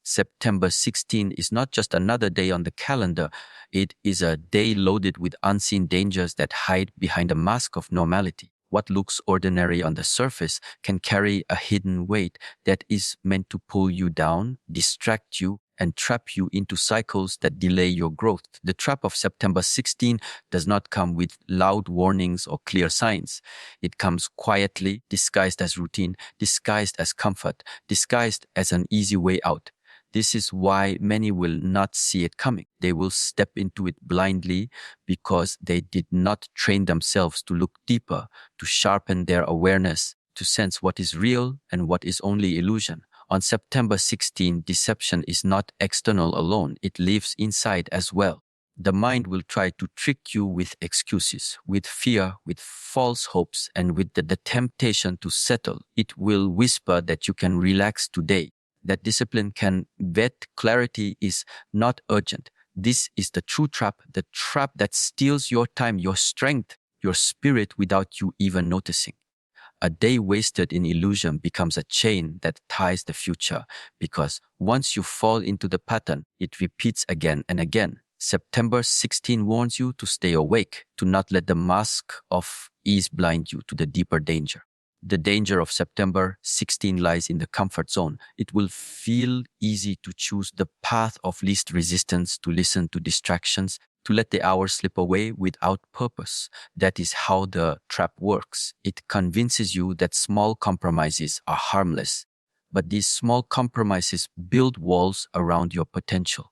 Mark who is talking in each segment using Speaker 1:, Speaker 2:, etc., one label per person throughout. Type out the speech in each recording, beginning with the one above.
Speaker 1: September 16 is not just another day on the calendar. It is a day loaded with unseen dangers that hide behind a mask of normality. What looks ordinary on the surface can carry a hidden weight that is meant to pull you down, distract you, and trap you into cycles that delay your growth. The trap of September 16 does not come with loud warnings or clear signs. It comes quietly, disguised as routine, disguised as comfort, disguised as an easy way out. This is why many will not see it coming. They will step into it blindly because they did not train themselves to look deeper, to sharpen their awareness, to sense what is real and what is only illusion. On September 16, deception is not external alone. It lives inside as well. The mind will try to trick you with excuses, with fear, with false hopes, and with the temptation to settle. It will whisper that you can relax today, that discipline can vet, clarity is not urgent. This is the true trap, the trap that steals your time, your strength, your spirit without you even noticing. A day wasted in illusion becomes a chain that ties the future, because once you fall into the pattern, it repeats again and again. September 16 warns you to stay awake, to not let the mask of ease blind you to the deeper danger. The danger of September 16 lies in the comfort zone. It will feel easy to choose the path of least resistance, to listen to distractions, to let the hours slip away without purpose. That is how the trap works. It convinces you that small compromises are harmless, but these small compromises build walls around your potential.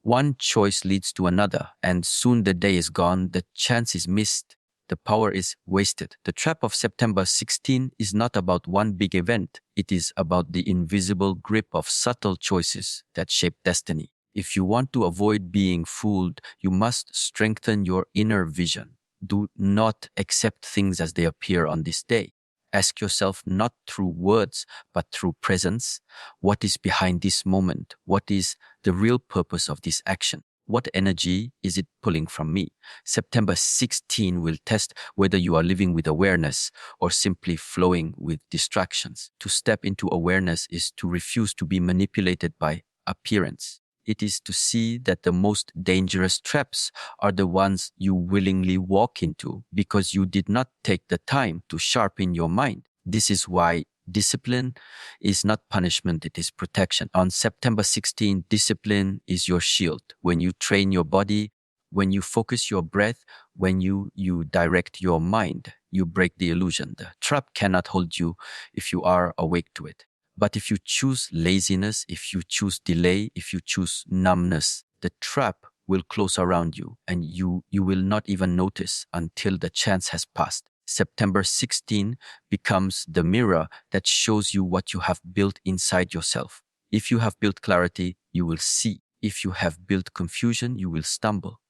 Speaker 1: One choice leads to another, and soon the day is gone, the chance is missed, the power is wasted. The trap of September 16 is not about one big event. It is about the invisible grip of subtle choices that shape destiny. If you want to avoid being fooled, you must strengthen your inner vision. Do not accept things as they appear on this day. Ask yourself not through words, but through presence. What is behind this moment? What is the real purpose of this action? What energy is it pulling from me? September 16 will test whether you are living with awareness or simply flowing with distractions. To step into awareness is to refuse to be manipulated by appearance. It is to see that the most dangerous traps are the ones you willingly walk into because you did not take the time to sharpen your mind. This is why discipline is not punishment, it is protection. On September 16, discipline is your shield. When you train your body, when you focus your breath, when you direct your mind, you break the illusion. The trap cannot hold you if you are awake to it. But if you choose laziness, if you choose delay, if you choose numbness, the trap will close around you and you will not even notice until the chance has passed. September 16 becomes the mirror that shows you what you have built inside yourself. If you have built clarity, you will see. If you have built confusion, you will stumble.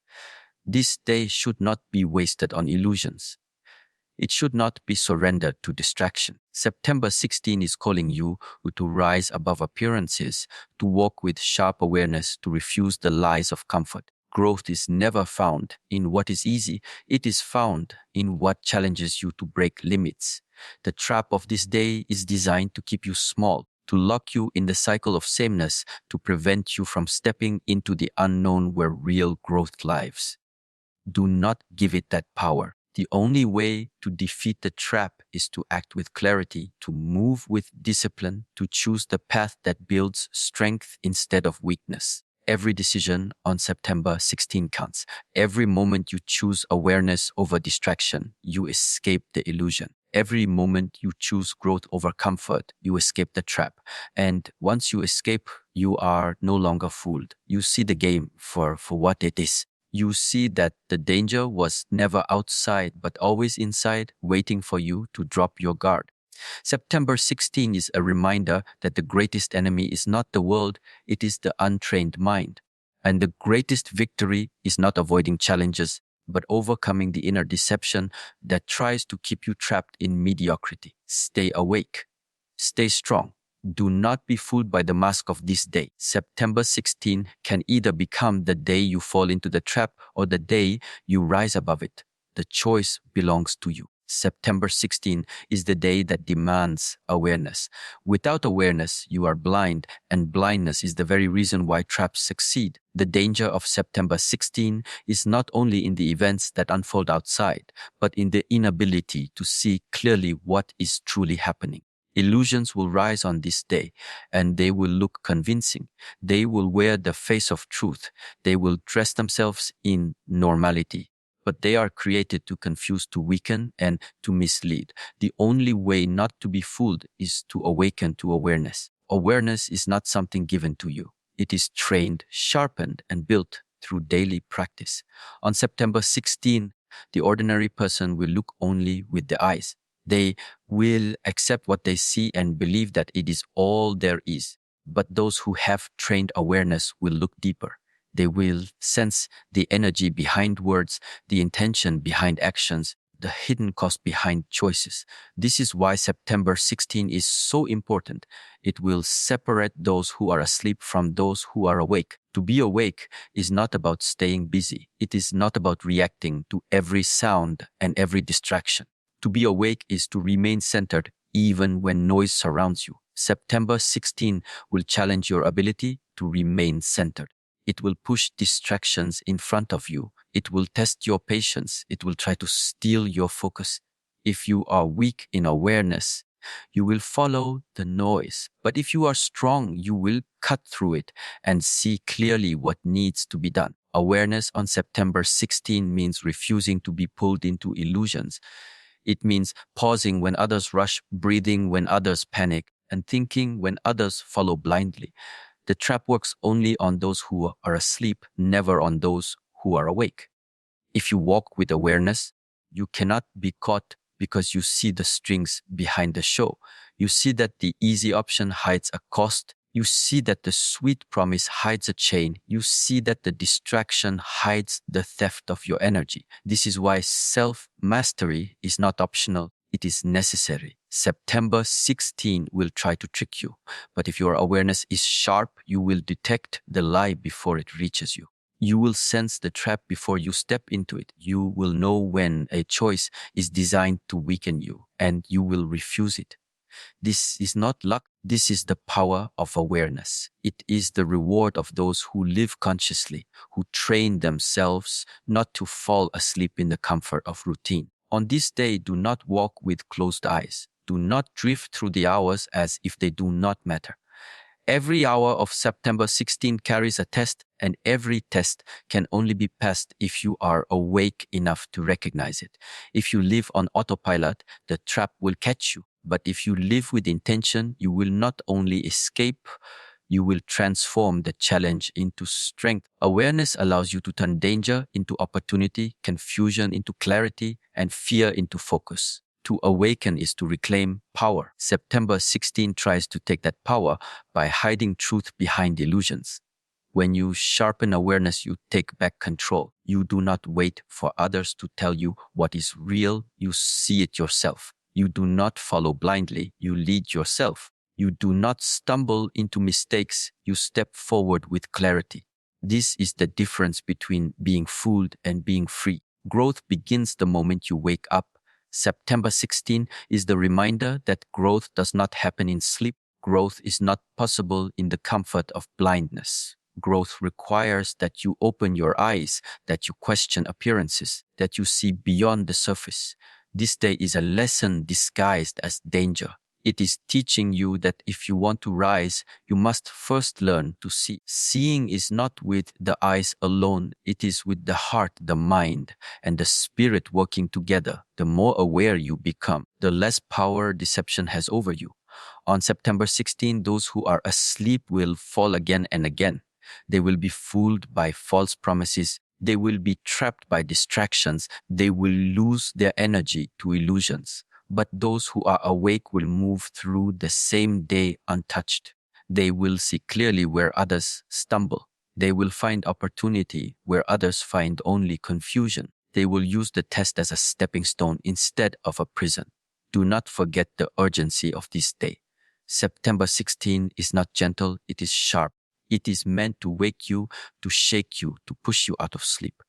Speaker 1: This day should not be wasted on illusions. It should not be surrendered to distraction. September 16 is calling you to rise above appearances, to walk with sharp awareness, to refuse the lies of comfort. Growth is never found in what is easy. It is found in what challenges you to break limits. The trap of this day is designed to keep you small, to lock you in the cycle of sameness, to prevent you from stepping into the unknown where real growth lives. Do not give it that power. The only way to defeat the trap is to act with clarity, to move with discipline, to choose the path that builds strength instead of weakness. Every decision on September 16 counts. Every moment you choose awareness over distraction, you escape the illusion. Every moment you choose growth over comfort, you escape the trap. And once you escape, you are no longer fooled. You see the game for what it is. You see that the danger was never outside, but always inside, waiting for you to drop your guard. September 16 is a reminder that the greatest enemy is not the world, it is the untrained mind. And the greatest victory is not avoiding challenges, but overcoming the inner deception that tries to keep you trapped in mediocrity. Stay awake. Stay strong. Do not be fooled by the mask of this day. September 16 can either become the day you fall into the trap or the day you rise above it. The choice belongs to you. September 16 is the day that demands awareness. Without awareness, you are blind, and blindness is the very reason why traps succeed. The danger of September 16 is not only in the events that unfold outside, but in the inability to see clearly what is truly happening. Illusions will rise on this day, and they will look convincing. They will wear the face of truth. They will dress themselves in normality. But they are created to confuse, to weaken, and to mislead. The only way not to be fooled is to awaken to awareness. Awareness is not something given to you. It is trained, sharpened, and built through daily practice. On September 16, the ordinary person will look only with the eyes. They will accept what they see and believe that it is all there is. But those who have trained awareness will look deeper. They will sense the energy behind words, the intention behind actions, the hidden cost behind choices. This is why September 16 is so important. It will separate those who are asleep from those who are awake. To be awake is not about staying busy. It is not about reacting to every sound and every distraction. To be awake is to remain centered even when noise surrounds you. September 16 will challenge your ability to remain centered. It will push distractions in front of you. It will test your patience. It will try to steal your focus. If you are weak in awareness, you will follow the noise. But if you are strong, you will cut through it and see clearly what needs to be done. Awareness on September 16 means refusing to be pulled into illusions. It means pausing when others rush, breathing when others panic, and thinking when others follow blindly. The trap works only on those who are asleep, never on those who are awake. If you walk with awareness, you cannot be caught because you see the strings behind the show. You see that the easy option hides a cost. You see that the sweet promise hides a chain. You see that the distraction hides the theft of your energy. This is why self-mastery is not optional. It is necessary. September 16 will try to trick you, but if your awareness is sharp, you will detect the lie before it reaches you. You will sense the trap before you step into it. You will know when a choice is designed to weaken you, and you will refuse it. This is not luck. This is the power of awareness. It is the reward of those who live consciously, who train themselves not to fall asleep in the comfort of routine. On this day, do not walk with closed eyes. Do not drift through the hours as if they do not matter. Every hour of September 16 carries a test, and every test can only be passed if you are awake enough to recognize it. If you live on autopilot, the trap will catch you. But if you live with intention, you will not only escape, you will transform the challenge into strength. Awareness allows you to turn danger into opportunity, confusion into clarity, and fear into focus. To awaken is to reclaim power. September 16 tries to take that power by hiding truth behind illusions. When you sharpen awareness, you take back control. You do not wait for others to tell you what is real. You see it yourself. You do not follow blindly. You lead yourself. You do not stumble into mistakes. You step forward with clarity. This is the difference between being fooled and being free. Growth begins the moment you wake up. September 16 is the reminder that growth does not happen in sleep. Growth is not possible in the comfort of blindness. Growth requires that you open your eyes, that you question appearances, that you see beyond the surface. This day is a lesson disguised as danger. It is teaching you that if you want to rise, you must first learn to see. Seeing is not with the eyes alone. It is with the heart, the mind, and the spirit working together. The more aware you become, the less power deception has over you. On September 16, those who are asleep will fall again and again. They will be fooled by false promises. They will be trapped by distractions. They will lose their energy to illusions. But those who are awake will move through the same day untouched. They will see clearly where others stumble. They will find opportunity where others find only confusion. They will use the test as a stepping stone instead of a prison. Do not forget the urgency of this day. September 16 is not gentle, it is sharp. It is meant to wake you, to shake you, to push you out of sleep.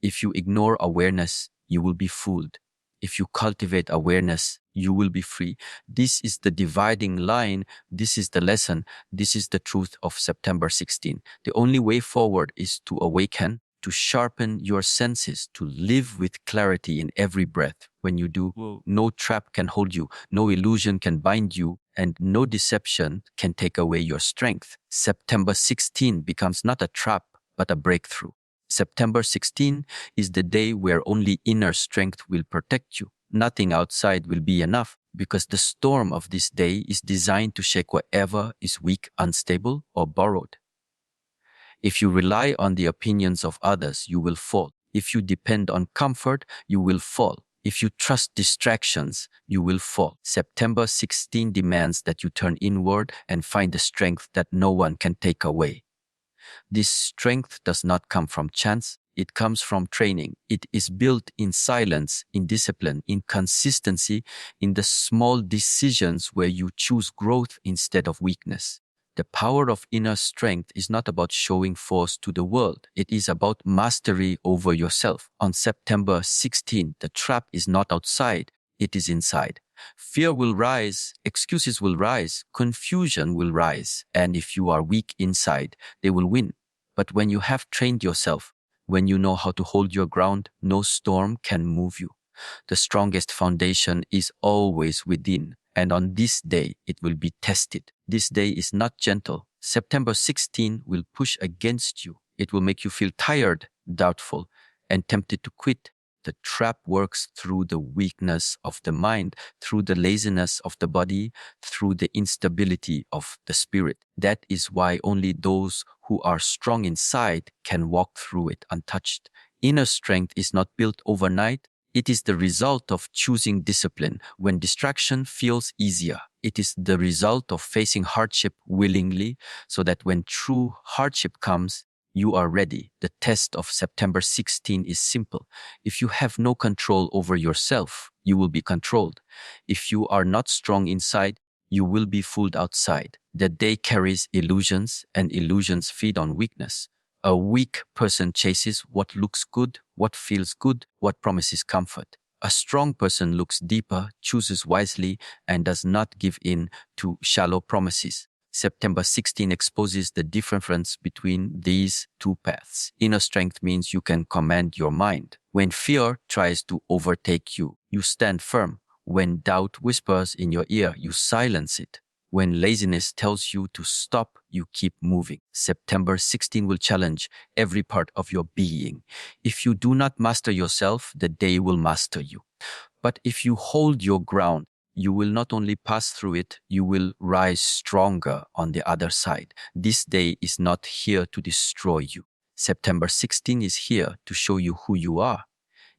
Speaker 1: If you ignore awareness, you will be fooled. If you cultivate awareness, you will be free. This is the dividing line. This is the lesson. This is the truth of September 16. The only way forward is to awaken, to sharpen your senses, to live with clarity in every breath. When you do, no trap can hold you, no illusion can bind you, and no deception can take away your strength. September 16 becomes not a trap, but a breakthrough. September 16 is the day where only inner strength will protect you. Nothing outside will be enough, because the storm of this day is designed to shake whatever is weak, unstable, or borrowed. If you rely on the opinions of others, you will fall. If you depend on comfort, you will fall. If you trust distractions, you will fall. September 16 demands that you turn inward and find the strength that no one can take away. This strength does not come from chance. It comes from training. It is built in silence, in discipline, in consistency, in the small decisions where you choose growth instead of weakness. The power of inner strength is not about showing force to the world. It is about mastery over yourself. On September 16, the trap is not outside. It is inside. Fear will rise, excuses will rise, confusion will rise, and if you are weak inside, they will win. But when you have trained yourself, when you know how to hold your ground, no storm can move you. The strongest foundation is always within, and on this day it will be tested. This day is not gentle. September 16 will push against you. It will make you feel tired, doubtful, and tempted to quit. The trap works through the weakness of the mind, through the laziness of the body, through the instability of the spirit. That is why only those who are strong inside can walk through it untouched. Inner strength is not built overnight. It is the result of choosing discipline when distraction feels easier. It is the result of facing hardship willingly, so that when true hardship comes, you are ready. The test of September 16 is simple. If you have no control over yourself, you will be controlled. If you are not strong inside, you will be fooled outside. The day carries illusions, and illusions feed on weakness. A weak person chases what looks good, what feels good, what promises comfort. A strong person looks deeper, chooses wisely, and does not give in to shallow promises. September 16 exposes the difference between these two paths. Inner strength means you can command your mind. When fear tries to overtake you, you stand firm. When doubt whispers in your ear, you silence it. When laziness tells you to stop, you keep moving. September 16 will challenge every part of your being. If you do not master yourself, the day will master you. But if you hold your ground, you will not only pass through it, you will rise stronger on the other side. This day is not here to destroy you. September 16 is here to show you who you are.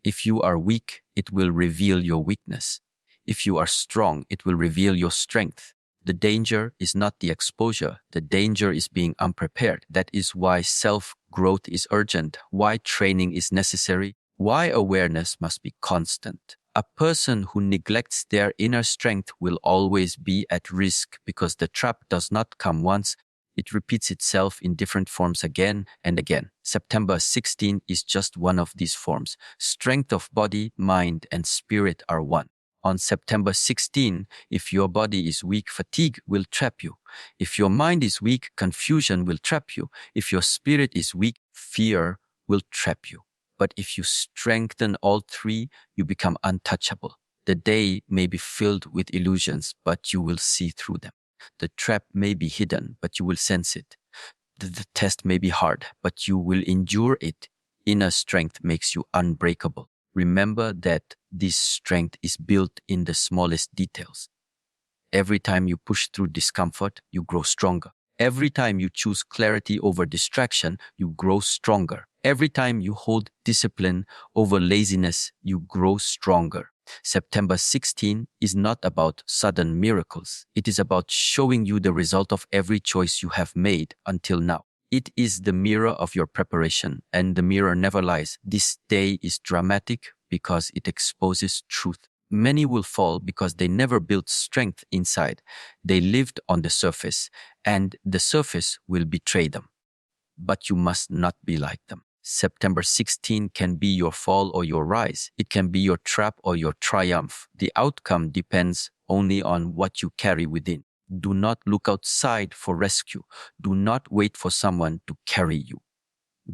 Speaker 1: If you are weak, it will reveal your weakness. If you are strong, it will reveal your strength. The danger is not the exposure. The danger is being unprepared. That is why self-growth is urgent, why training is necessary, why awareness must be constant. A person who neglects their inner strength will always be at risk, because the trap does not come once. It repeats itself in different forms again and again. September 16 is just one of these forms. Strength of body, mind, and spirit are one. On September 16, if your body is weak, fatigue will trap you. If your mind is weak, confusion will trap you. If your spirit is weak, fear will trap you. But if you strengthen all three, you become untouchable. The day may be filled with illusions, but you will see through them. The trap may be hidden, but you will sense it. The test may be hard, but you will endure it. Inner strength makes you unbreakable. Remember that this strength is built in the smallest details. Every time you push through discomfort, you grow stronger. Every time you choose clarity over distraction, you grow stronger. Every time you hold discipline over laziness, you grow stronger. September 16 is not about sudden miracles. It is about showing you the result of every choice you have made until now. It is the mirror of your preparation, and the mirror never lies. This day is dramatic because it exposes truth. Many will fall because they never built strength inside. They lived on the surface, and the surface will betray them. But you must not be like them. September 16 can be your fall or your rise. It can be your trap or your triumph. The outcome depends only on what you carry within. Do not look outside for rescue. Do not wait for someone to carry you.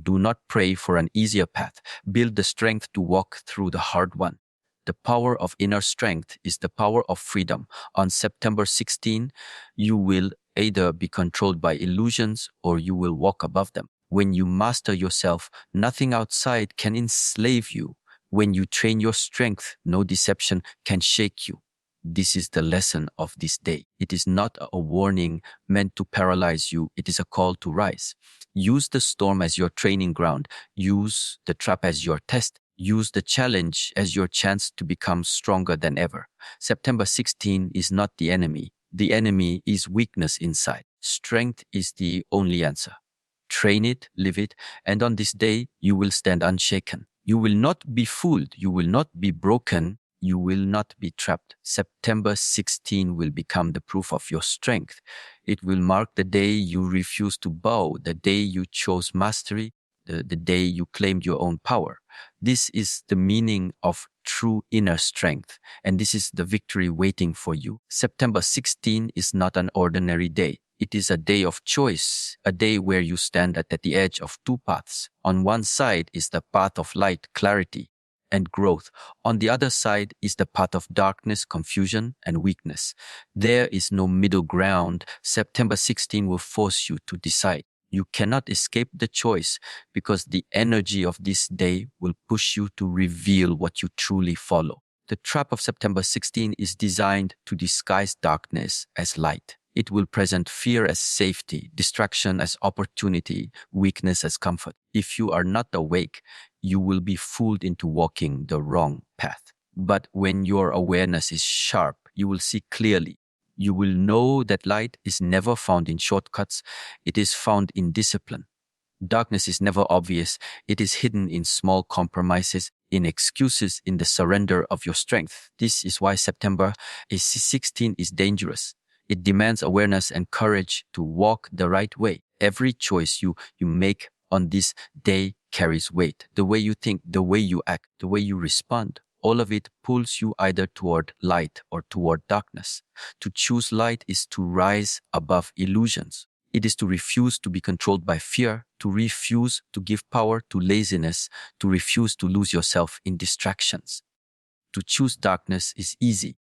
Speaker 1: Do not pray for an easier path. Build the strength to walk through the hard one. The power of inner strength is the power of freedom. On September 16, you will either be controlled by illusions or you will walk above them. When you master yourself, nothing outside can enslave you. When you train your strength, no deception can shake you. This is the lesson of this day. It is not a warning meant to paralyze you. It is a call to rise. Use the storm as your training ground. Use the trap as your test. Use the challenge as your chance to become stronger than ever. September 16 is not the enemy. The enemy is weakness inside. Strength is the only answer. Train it, live it, and on this day, you will stand unshaken. You will not be fooled. You will not be broken. You will not be trapped. September 16 will become the proof of your strength. It will mark the day you refused to bow, the day you chose mastery, the day you claimed your own power. This is the meaning of true inner strength, and this is the victory waiting for you. September 16 is not an ordinary day. It is a day of choice, a day where you stand at the edge of two paths. On one side is the path of light, clarity, and growth. On the other side is the path of darkness, confusion, and weakness. There is no middle ground. September 16 will force you to decide. You cannot escape the choice because the energy of this day will push you to reveal what you truly follow. The trap of September 16 is designed to disguise darkness as light. It will present fear as safety, distraction as opportunity, weakness as comfort. If you are not awake, you will be fooled into walking the wrong path. But when your awareness is sharp, you will see clearly. You will know that light is never found in shortcuts. It is found in discipline. Darkness is never obvious. It is hidden in small compromises, in excuses, in the surrender of your strength. This is why September 16 is dangerous. It demands awareness and courage to walk the right way. Every choice you make on this day carries weight. The way you think, the way you act, the way you respond, all of it pulls you either toward light or toward darkness. To choose light is to rise above illusions. It is to refuse to be controlled by fear, to refuse to give power to laziness, to refuse to lose yourself in distractions. To choose darkness is easy.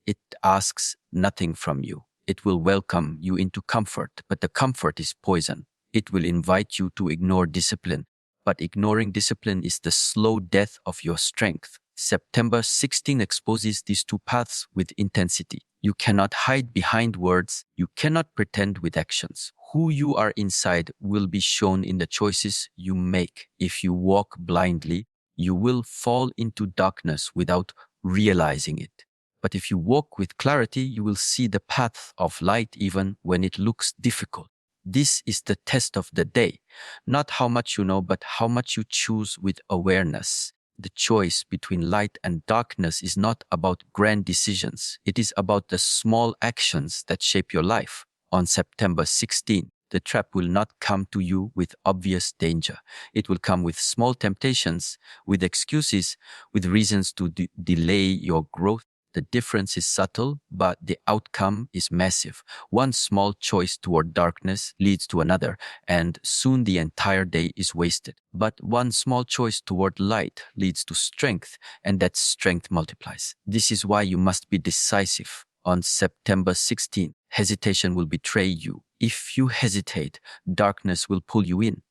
Speaker 1: It asks nothing from you. It will welcome you into comfort, but the comfort is poison. It will invite you to ignore discipline, but ignoring discipline is the slow death of your strength. September 16 exposes these two paths with intensity. You cannot hide behind words. You cannot pretend with actions. Who you are inside will be shown in the choices you make. If you walk blindly, you will fall into darkness without realizing it. But if you walk with clarity, you will see the path of light even when it looks difficult. This is the test of the day. Not how much you know, but how much you choose with awareness. The choice between light and darkness is not about grand decisions. It is about the small actions that shape your life. On September 16, the trap will not come to you with obvious danger. It will come with small temptations, with excuses, with reasons to delay your growth. The difference is subtle, but the outcome is massive. One small choice toward darkness leads to another, and soon the entire day is wasted. But one small choice toward light leads to strength, and that strength multiplies. This is why you must be decisive. On September 16, hesitation will betray you. If you hesitate, darkness will pull you in.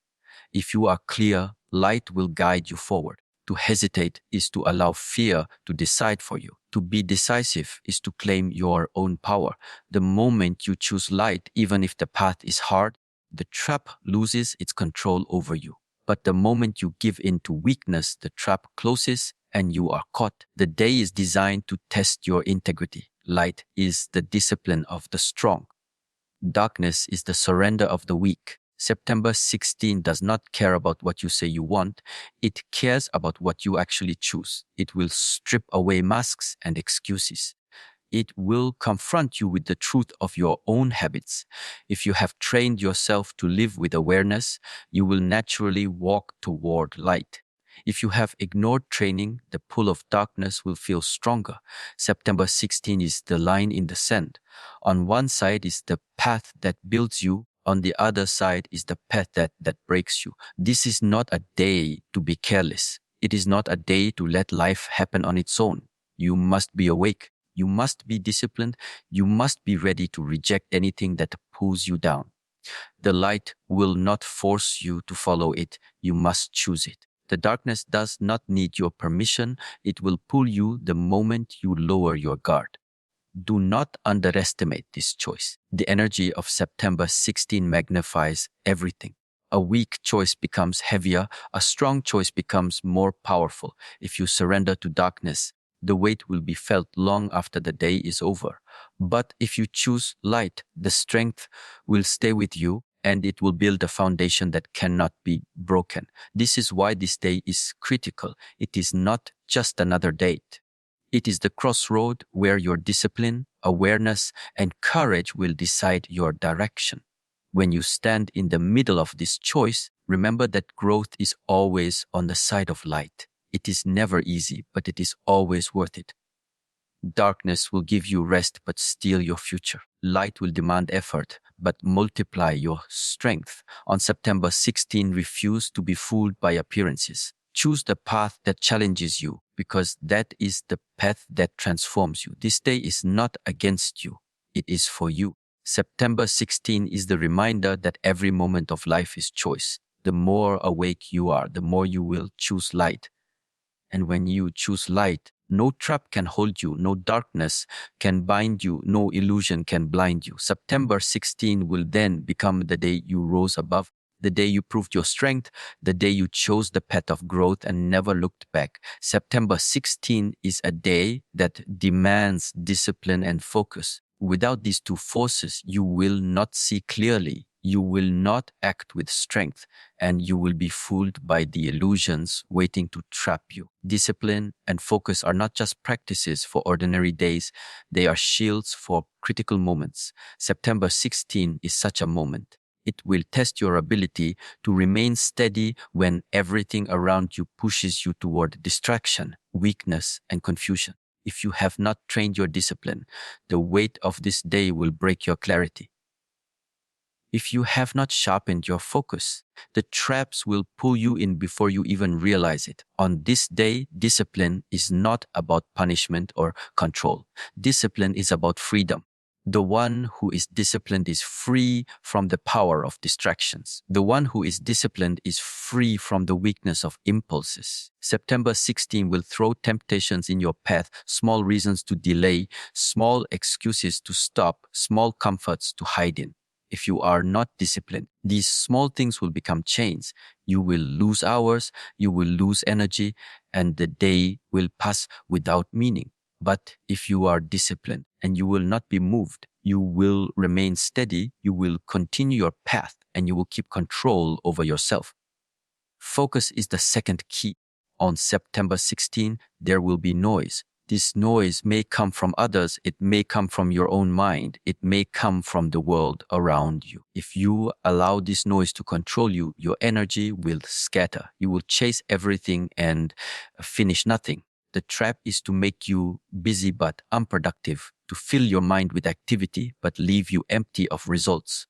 Speaker 1: If you are clear, light will guide you forward. To hesitate is to allow fear to decide for you. To be decisive is to claim your own power. The moment you choose light, even if the path is hard, the trap loses its control over you. But the moment you give in to weakness, the trap closes and you are caught. The day is designed to test your integrity. Light is the discipline of the strong. Darkness is the surrender of the weak. September 16 does not care about what you say you want. It cares about what you actually choose. It will strip away masks and excuses. It will confront you with the truth of your own habits. If you have trained yourself to live with awareness, you will naturally walk toward light. If you have ignored training, the pull of darkness will feel stronger. September 16 is the line in the sand. On one side is the path that builds you. On the other side is the path that breaks you. This is not a day to be careless. It is not a day to let life happen on its own. You must be awake. You must be disciplined. You must be ready to reject anything that pulls you down. The light will not force you to follow it. You must choose it. The darkness does not need your permission. It will pull you the moment you lower your guard. Do not underestimate this choice. The energy of September 16 magnifies everything. A weak choice becomes heavier. A strong choice becomes more powerful. If you surrender to darkness, the weight will be felt long after the day is over. But if you choose light, the strength will stay with you and it will build a foundation that cannot be broken. This is why this day is critical. It is not just another date. It is the crossroad where your discipline, awareness, and courage will decide your direction. When you stand in the middle of this choice, remember that growth is always on the side of light. It is never easy, but it is always worth it. Darkness will give you rest but steal your future. Light will demand effort but multiply your strength. On September 16, refuse to be fooled by appearances. Choose the path that challenges you because that is the path that transforms you. This day is not against you. It is for you. September 16 is the reminder that every moment of life is choice. The more awake you are, the more you will choose light. And when you choose light, no trap can hold you, no darkness can bind you, no illusion can blind you. September 16 will then become the day you rose above, the day you proved your strength, the day you chose the path of growth and never looked back. September 16 is a day that demands discipline and focus. Without these two forces, you will not see clearly. You will not act with strength, and you will be fooled by the illusions waiting to trap you. Discipline and focus are not just practices for ordinary days, they are shields for critical moments. September 16 is such a moment. It will test your ability to remain steady when everything around you pushes you toward distraction, weakness, and confusion. If you have not trained your discipline, the weight of this day will break your clarity. If you have not sharpened your focus, the traps will pull you in before you even realize it. On this day, discipline is not about punishment or control. Discipline is about freedom. The one who is disciplined is free from the power of distractions. The one who is disciplined is free from the weakness of impulses. September 16 will throw temptations in your path, small reasons to delay, small excuses to stop, small comforts to hide in. If you are not disciplined, these small things will become chains. You will lose hours, you will lose energy, and the day will pass without meaning. But if you are disciplined and you will not be moved, you will remain steady, you will continue your path, and you will keep control over yourself. Focus is the second key. On September 16, there will be noise. This noise may come from others, it may come from your own mind, it may come from the world around you. If you allow this noise to control you, your energy will scatter. You will chase everything and finish nothing. The trap is to make you busy but unproductive, to fill your mind with activity but leave you empty of results.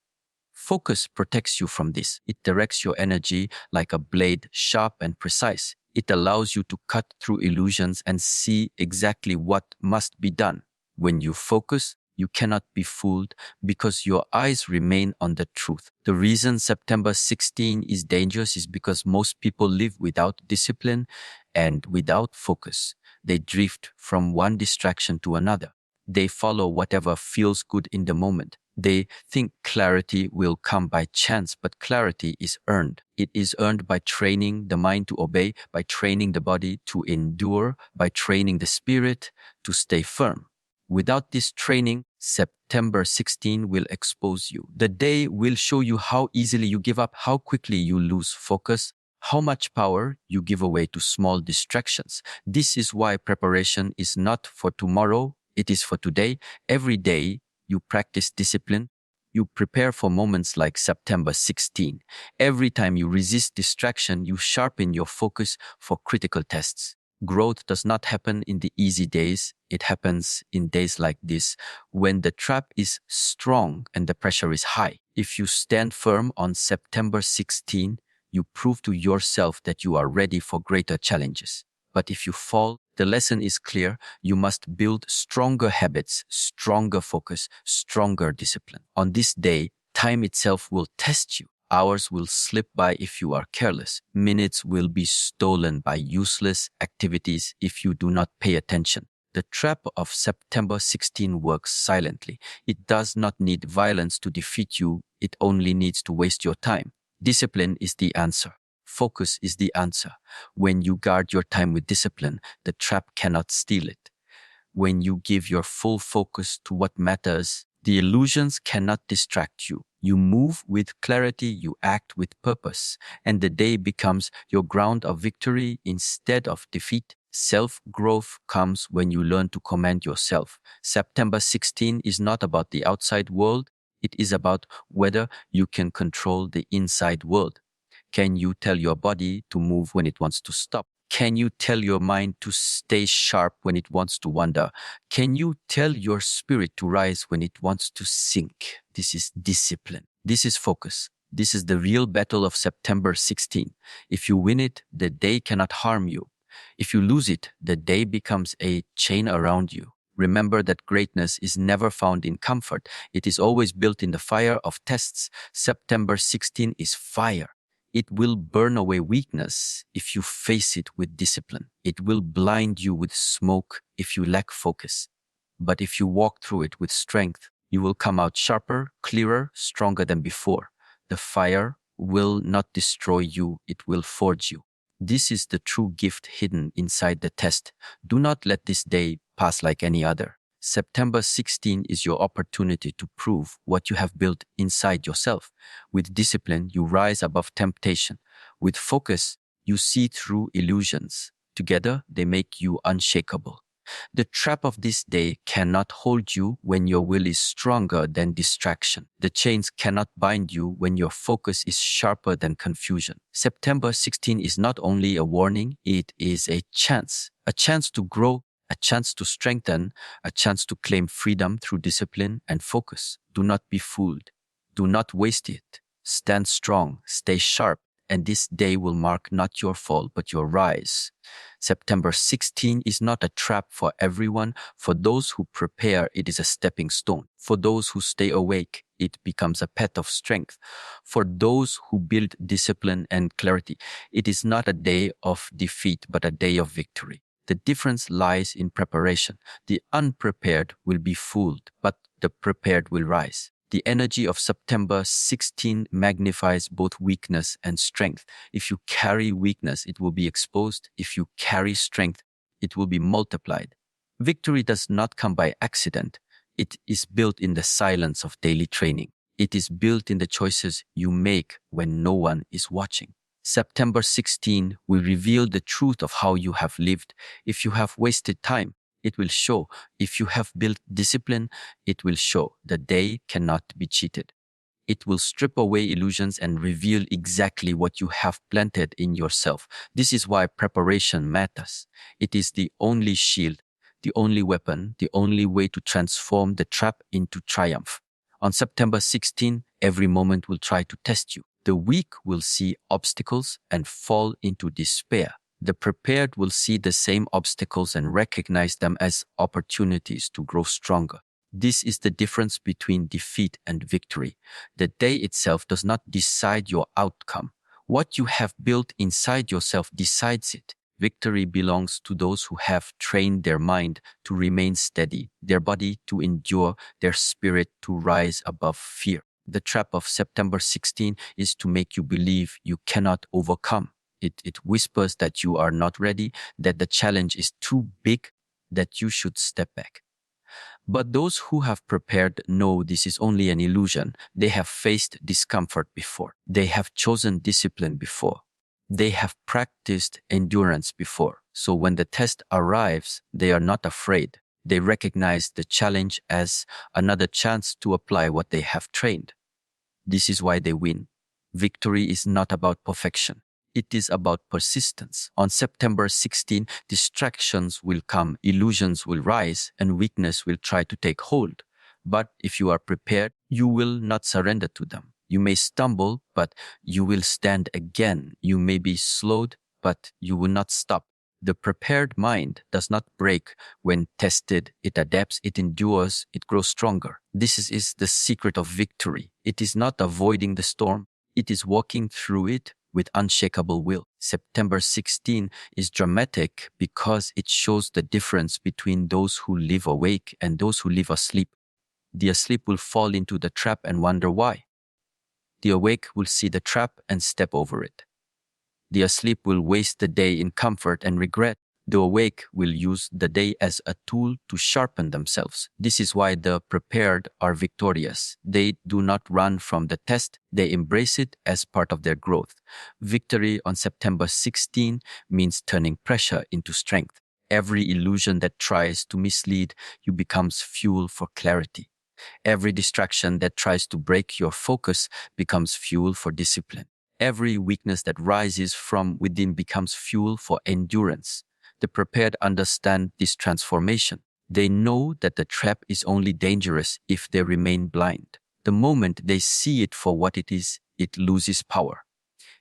Speaker 1: Focus protects you from this. It directs your energy like a blade, sharp and precise. It allows you to cut through illusions and see exactly what must be done. When you focus, you cannot be fooled because your eyes remain on the truth. The reason September 16 is dangerous is because most people live without discipline and without focus. They drift from one distraction to another. They follow whatever feels good in the moment. They think clarity will come by chance, but clarity is earned. It is earned by training the mind to obey, by training the body to endure, by training the spirit to stay firm. Without this training, September 16 will expose you. The day will show you how easily you give up, how quickly you lose focus, how much power you give away to small distractions. This is why preparation is not for tomorrow, It is for today. Every day you practice discipline. You prepare for moments like September 16. Every time you resist distraction, you sharpen your focus for critical tests. Growth does not happen in the easy days. It happens in days like this when the trap is strong and the pressure is high. If you stand firm on September 16, you prove to yourself that you are ready for greater challenges. But if you fall, the lesson is clear. You must build stronger habits, stronger focus, stronger discipline. On this day, time itself will test you. Hours will slip by if you are careless. Minutes will be stolen by useless activities if you do not pay attention. The trap of September 16 works silently. It does not need violence to defeat you. It only needs to waste your time. Discipline is the answer. Focus is the answer. When you guard your time with discipline, the trap cannot steal it. When you give your full focus to what matters, the illusions cannot distract you. You move with clarity, you act with purpose, and the day becomes your ground of victory instead of defeat. Self-growth comes when you learn to command yourself. September 16 is not about the outside world. It is about whether you can control the inside world. Can you tell your body to move when it wants to stop? Can you tell your mind to stay sharp when it wants to wander? Can you tell your spirit to rise when it wants to sink? This is discipline. This is focus. This is the real battle of September 16. If you win it, the day cannot harm you. If you lose it, the day becomes a chain around you. Remember that greatness is never found in comfort. It is always built in the fire of tests. September 16 is fire. It will burn away weakness if you face it with discipline. It will blind you with smoke if you lack focus. But if you walk through it with strength, you will come out sharper, clearer, stronger than before. The fire will not destroy you, it will forge you. This is the true gift hidden inside the test. Do not let this day pass like any other. September 16 is your opportunity to prove what you have built inside yourself. With discipline, you rise above temptation. With focus, you see through illusions. Together, they make you unshakable. The trap of this day cannot hold you when your will is stronger than distraction. The chains cannot bind you when your focus is sharper than confusion. September 16 is not only a warning, it is a chance to grow, a chance to strengthen, a chance to claim freedom through discipline and focus. Do not be fooled. Do not waste it. Stand strong, stay sharp, and this day will mark not your fall, but your rise. September 16 is not a trap for everyone. For those who prepare, it is a stepping stone. For those who stay awake, it becomes a path of strength. For those who build discipline and clarity, it is not a day of defeat, but a day of victory. The difference lies in preparation. The unprepared will be fooled, but the prepared will rise. The energy of September 16 magnifies both weakness and strength. If you carry weakness, it will be exposed. If you carry strength, it will be multiplied. Victory does not come by accident. It is built in the silence of daily training. It is built in the choices you make when no one is watching. September 16 will reveal the truth of how you have lived. If you have wasted time, it will show. If you have built discipline, it will show. The day cannot be cheated. It will strip away illusions and reveal exactly what you have planted in yourself. This is why preparation matters. It is the only shield, the only weapon, the only way to transform the trap into triumph. On September 16, every moment will try to test you. The weak will see obstacles and fall into despair. The prepared will see the same obstacles and recognize them as opportunities to grow stronger. This is the difference between defeat and victory. The day itself does not decide your outcome. What you have built inside yourself decides it. Victory belongs to those who have trained their mind to remain steady, their body to endure, their spirit to rise above fear. The trap of September 16 is to make you believe you cannot overcome. It whispers that you are not ready, that the challenge is too big, that you should step back. But those who have prepared know this is only an illusion. They have faced discomfort before. They have chosen discipline before. They have practiced endurance before. So when the test arrives, they are not afraid. They recognize the challenge as another chance to apply what they have trained. This is why they win. Victory is not about perfection. It is about persistence. On September 16, distractions will come, illusions will rise, and weakness will try to take hold. But if you are prepared, you will not surrender to them. You may stumble, but you will stand again. You may be slowed, but you will not stop. The prepared mind does not break when tested. It adapts, it endures, it grows stronger. This is the secret of victory. It is not avoiding the storm. It is walking through it with unshakable will. September 16 is dramatic because it shows the difference between those who live awake and those who live asleep. The asleep will fall into the trap and wonder why. The awake will see the trap and step over it. The asleep will waste the day in comfort and regret. The awake will use the day as a tool to sharpen themselves. This is why the prepared are victorious. They do not run from the test. They embrace it as part of their growth. Victory on September 16 means turning pressure into strength. Every illusion that tries to mislead you becomes fuel for clarity. Every distraction that tries to break your focus becomes fuel for discipline. Every weakness that rises from within becomes fuel for endurance. The prepared understand this transformation. They know that the trap is only dangerous if they remain blind. The moment they see it for what it is, it loses power.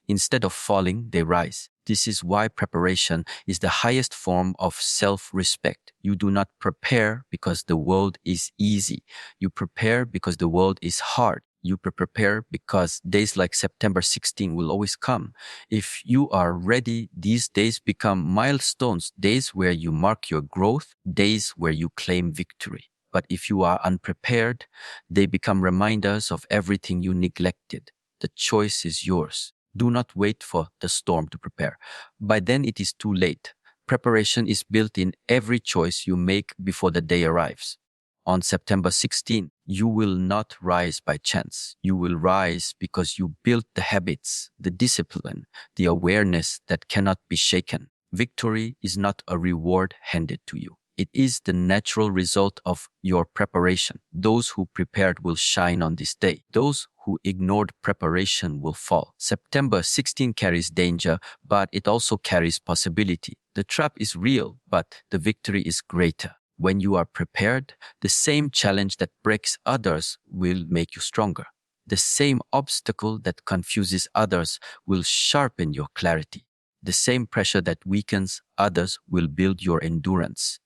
Speaker 1: Instead of falling, they rise. This is why preparation is the highest form of self-respect. You do not prepare because the world is easy. You prepare because the world is hard. You prepare because days like September 16 will always come. If you are ready, these days become milestones, days where you mark your growth, days where you claim victory. But if you are unprepared, they become reminders of everything you neglected. The choice is yours. Do not wait for the storm to prepare. By then it is too late. Preparation is built in every choice you make before the day arrives. On September 16, you will not rise by chance. You will rise because you built the habits, the discipline, the awareness that cannot be shaken. Victory is not a reward handed to you. It is the natural result of your preparation. Those who prepared will shine on this day. Those who ignored preparation will fall. September 16 carries danger, but it also carries possibility. The trap is real, but the victory is greater. When you are prepared, the same challenge that breaks others will make you stronger. The same obstacle that confuses others will sharpen your clarity. The same pressure that weakens others will build your endurance.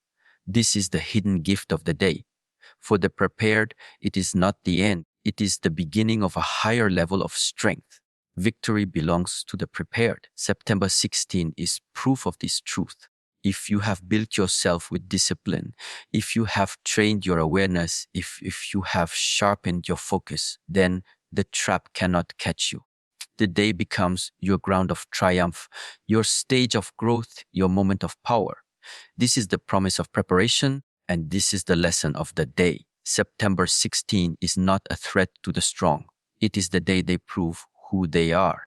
Speaker 1: This is the hidden gift of the day. For the prepared, it is not the end. It is the beginning of a higher level of strength. Victory belongs to the prepared. September 16 is proof of this truth. If you have built yourself with discipline, if you have trained your awareness, if you have sharpened your focus, then the trap cannot catch you. The day becomes your ground of triumph, your stage of growth, your moment of power. This is the promise of preparation, and this is the lesson of the day. September 16 is not a threat to the strong. It is the day they prove who they are.